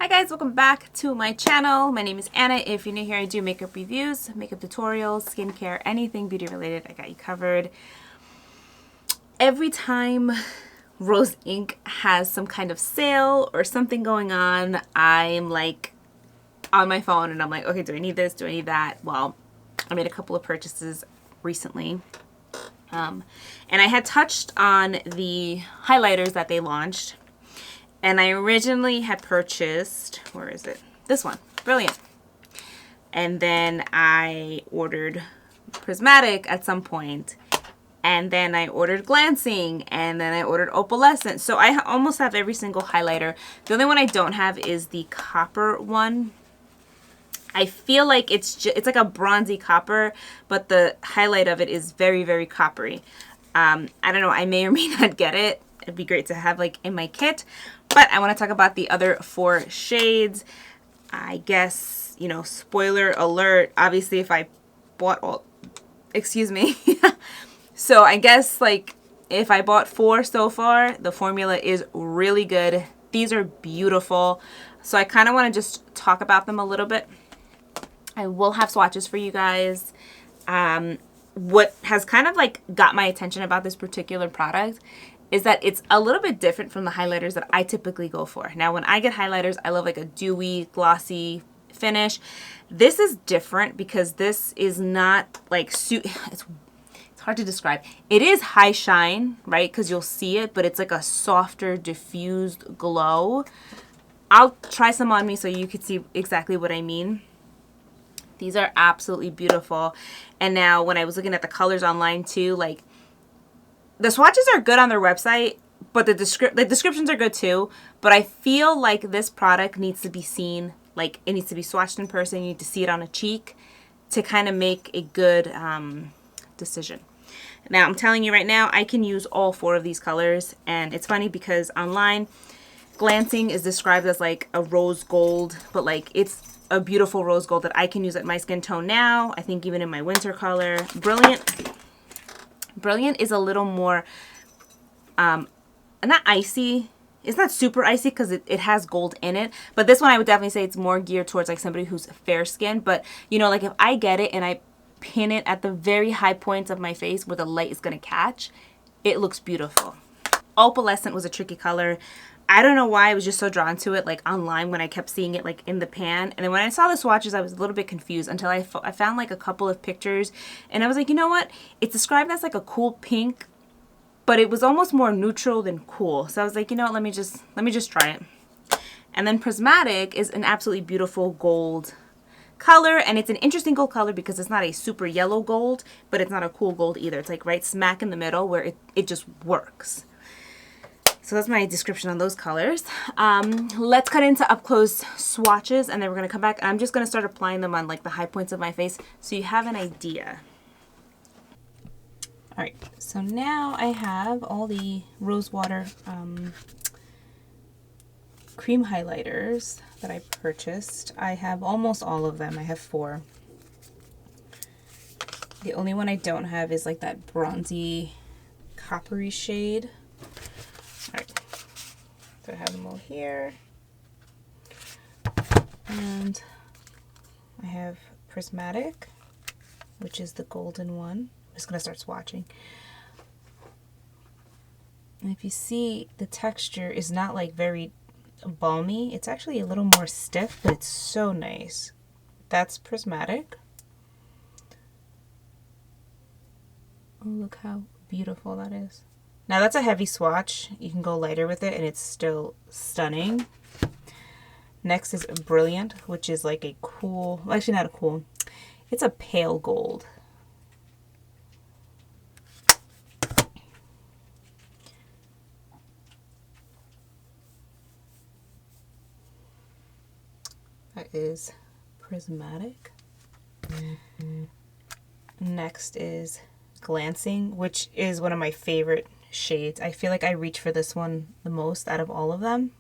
Hi guys, welcome back to my channel. My name is Anna. If you're new here, I do makeup reviews, makeup tutorials, skincare, anything beauty related, I got you covered. Every time Rose Inc. has some kind of sale or something going on, I'm like on my phone and I'm like, okay, do I need this? Do I need that? Well, I made a couple of purchases recently. And I had touched on the highlighters that they launched. And I originally had purchased, where is it? This one, Brilliant. And then I ordered Prismatic at some point. And then I ordered Glancing. And then I ordered Opalescent. So I almost have every single highlighter. The only one I don't have is the copper one. I feel like it's like a bronzy copper, but the highlight of it is very, very coppery. I don't know. I may or may not get it. It'd be great to have like in my kit. But I want to talk about the other 4 shades. I guess, you know, spoiler alert. Obviously, if I bought all, excuse me. So I guess like if I bought 4 so far, the formula is really good. These are beautiful. So I kind of want to just talk about them a little bit. I will have swatches for you guys. What has kind of like got my attention about this particular product is that it's a little bit different from the highlighters that I typically go for. Now, when I get highlighters, I love like a dewy, glossy finish. This is different because this is not like, it's hard to describe. It is high shine, right? Because you'll see it, but it's like a softer, diffused glow. I'll try some on me so you can see exactly what I mean. These are absolutely beautiful. And now when I was looking at the colors online too, like the swatches are good on their website, but the descriptions are good too. But I feel like this product needs to be seen, like it needs to be swatched in person. You need to see it on a cheek to kind of make a good decision. Now I'm telling you right now, I can use all 4 of these colors. And it's funny because online, Glancing is described as like a rose gold, but like it's a beautiful rose gold that I can use at my skin tone now. I think even in my winter color. Brilliant is a little more, not icy. It's not super icy because it has gold in it. But this one I would definitely say it's more geared towards like somebody who's fair skinned. But you know, like if I get it and I pin it at the very high points of my face where the light is going to catch, it looks beautiful. Opalescent was a tricky color. I don't know why I was just so drawn to it like online when I kept seeing it like in the pan. And then when I saw the swatches, I was a little bit confused until I found like a couple of pictures. And I was like, you know what? It's described as like a cool pink, but it was almost more neutral than cool. So I was like, you know what? Let me just try it. And then Prismatic is an absolutely beautiful gold color. And it's an interesting gold color because it's not a super yellow gold, but it's not a cool gold either. It's like right smack in the middle where it just works. So that's my description on those colors. Let's cut into up close swatches and then we're going to come back. I'm just going to start applying them on like the high points of my face so you have an idea. All right, so now I have all the rose water cream highlighters that I purchased. I have almost all of them. I have 4. The only one I don't have is like that bronzy coppery shade. Alright, so I have them all here, and I have Prismatic, which is the golden one. I'm just going to start swatching. And if you see, the texture is not like very balmy. It's actually a little more stiff, but it's so nice. That's Prismatic. Oh, look how beautiful that is. Now that's a heavy swatch. You can go lighter with it and it's still stunning. Next is Brilliant, which is like a cool, well, actually not a cool, it's a pale gold. That is Prismatic. Next is Glancing, which is one of my favorite shades. I feel like I reach for this one the most out of all of them.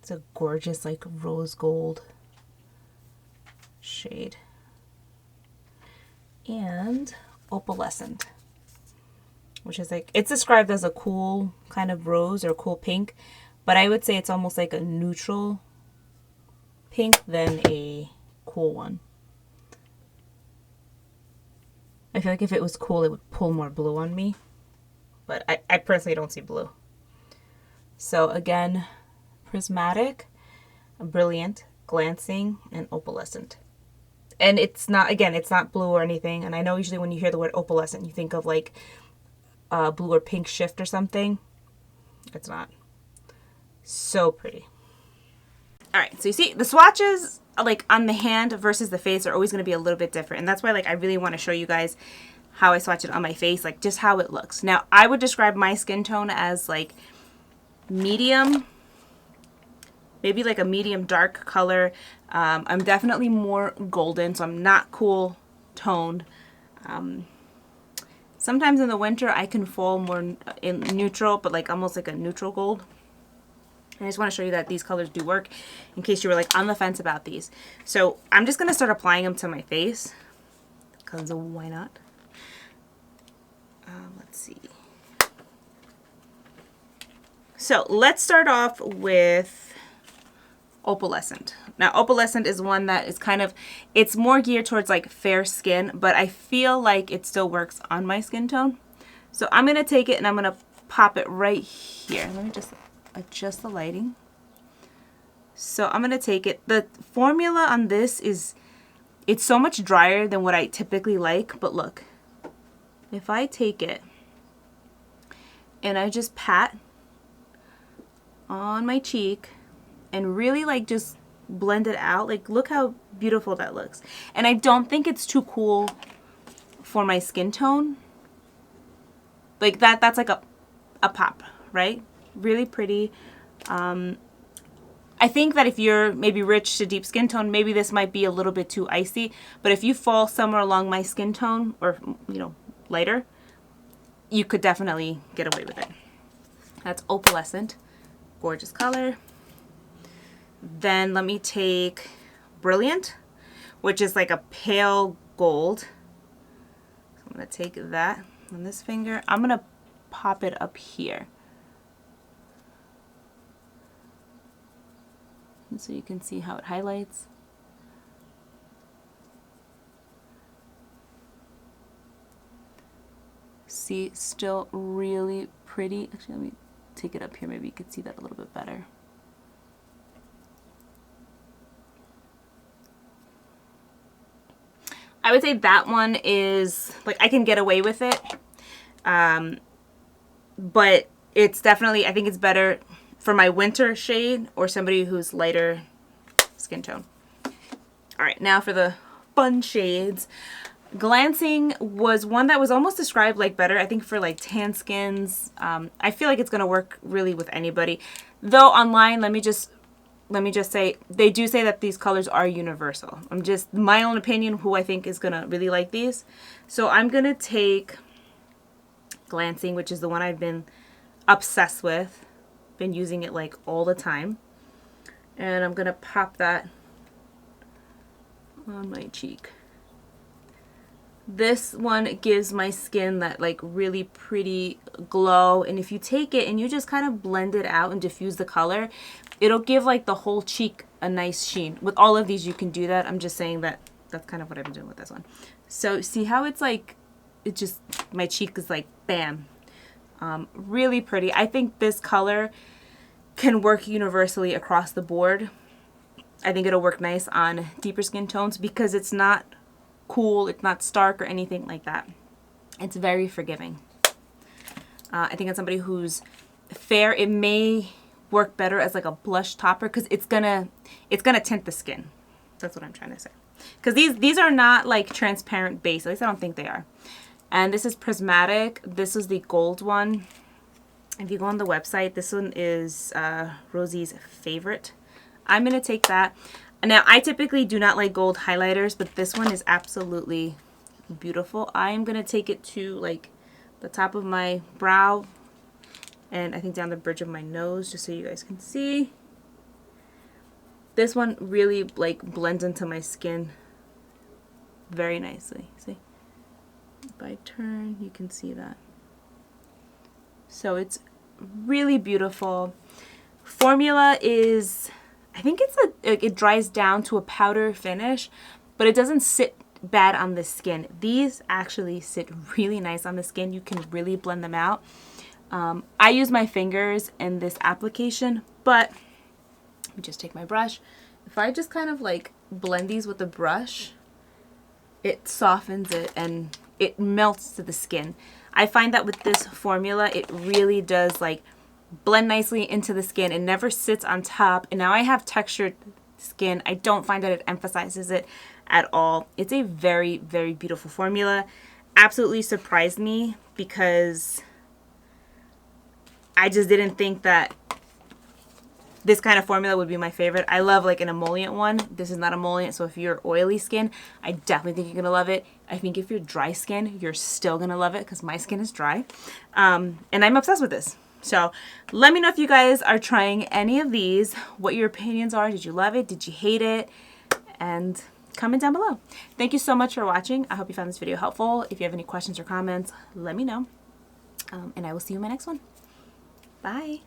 It's a gorgeous like rose gold shade. And Opalescent, which is like, it's described as a cool kind of rose or cool pink, but I would say it's almost like a neutral pink than a cool one. I feel like if it was cool, it would pull more blue on me, but I personally don't see blue. So again, Prismatic, Brilliant, Glancing, and Opalescent. And it's not, again, it's not blue or anything. And I know usually when you hear the word opalescent, you think of like blue or pink shift or something. It's not. So pretty. All right, so you see the swatches like on the hand versus the face are always going to be a little bit different. And that's why like I really want to show you guys how I swatch it on my face, like just how it looks. Now, I would describe my skin tone as like medium, maybe like a medium dark color. I'm definitely more golden, so I'm not cool toned. Sometimes in the winter I can fall more in neutral, but like almost like a neutral gold. And I just want to show you that these colors do work in case you were like on the fence about these. So I'm just going to start applying them to my face because why not? Let's see. So let's start off with Opalescent. Now Opalescent is one that is kind of, it's more geared towards like fair skin, but I feel like it still works on my skin tone. So I'm going to take it and I'm going to pop it right here. Let me just adjust the lighting. So I'm going to take it. The formula on this is, it's so much drier than what I typically like, but look, if I take it and I just pat on my cheek and really like just blend it out, like look how beautiful that looks. And I don't think it's too cool for my skin tone. Like that's like a pop, right? Really pretty. I think that if you're maybe rich to deep skin tone, maybe this might be a little bit too icy, but if you fall somewhere along my skin tone or, you know, lighter, you could definitely get away with it. That's Opalescent. Gorgeous color. Then let me take Brilliant, which is like a pale gold. So I'm going to take that on this finger. I'm going to pop it up here, and so you can see how it highlights. See, still really pretty. Actually, let me take it up here. Maybe you could see that a little bit better. I would say that one is, like, I can get away with it. But it's definitely, I think it's better for my winter shade or somebody who's lighter skin tone. All right, now for the fun shades. Glancing was one that was almost described like better, I think, for like tan skins. I feel like it's going to work really with anybody. Though online, let me just say, they do say that these colors are universal. I'm just, my own opinion, who I think is going to really like these. So I'm going to take Glancing, which is the one I've been obsessed with. Been using it like all the time. And I'm going to pop that on my cheek. This one gives my skin that like really pretty glow, and if you take it and you just kind of blend it out and diffuse the color, it'll give like the whole cheek a nice sheen. With all of these you can do that. I'm just saying that that's kind of what I've been doing with this one. So see how it's like, it just, my cheek is like bam. Really pretty. I think this color can work universally across the board. I think it'll work nice on deeper skin tones because it's not cool, it's not stark or anything like that. It's very forgiving. I think on somebody who's fair, it may work better as like a blush topper because it's gonna tint the skin. That's what I'm trying to say. Because these are not like transparent base. At least I don't think they are. And this is Prismatic. This is the gold one. If you go on the website, this one is Rosie's favorite. I'm gonna take that. Now, I typically do not like gold highlighters, but this one is absolutely beautiful. I am going to take it to like the top of my brow and I think down the bridge of my nose just so you guys can see. This one really like blends into my skin very nicely. See? If I turn, you can see that. So it's really beautiful. formula is, I think it dries down to a powder finish, but it doesn't sit bad on the skin. These actually sit really nice on the skin. You can really blend them out. I use my fingers in this application, but let me just take my brush. If I just kind of like blend these with the brush, it softens it and it melts to the skin. I find that with this formula, it really does like blend nicely into the skin. It never sits on top. And now I have textured skin. I don't find that it emphasizes it at all. It's a very, very beautiful formula. Absolutely surprised me because I just didn't think that this kind of formula would be my favorite. I love like an emollient one. This is not emollient, so if you're oily skin, I definitely think you're gonna love it. I think if you're dry skin, you're still gonna love it because my skin is dry. And I'm obsessed with this. So let me know if you guys are trying any of these, what your opinions are. Did you love it? Did you hate it? And comment down below. Thank you so much for watching. I hope you found this video helpful. If you have any questions or comments, let me know. And I will see you in my next one. Bye.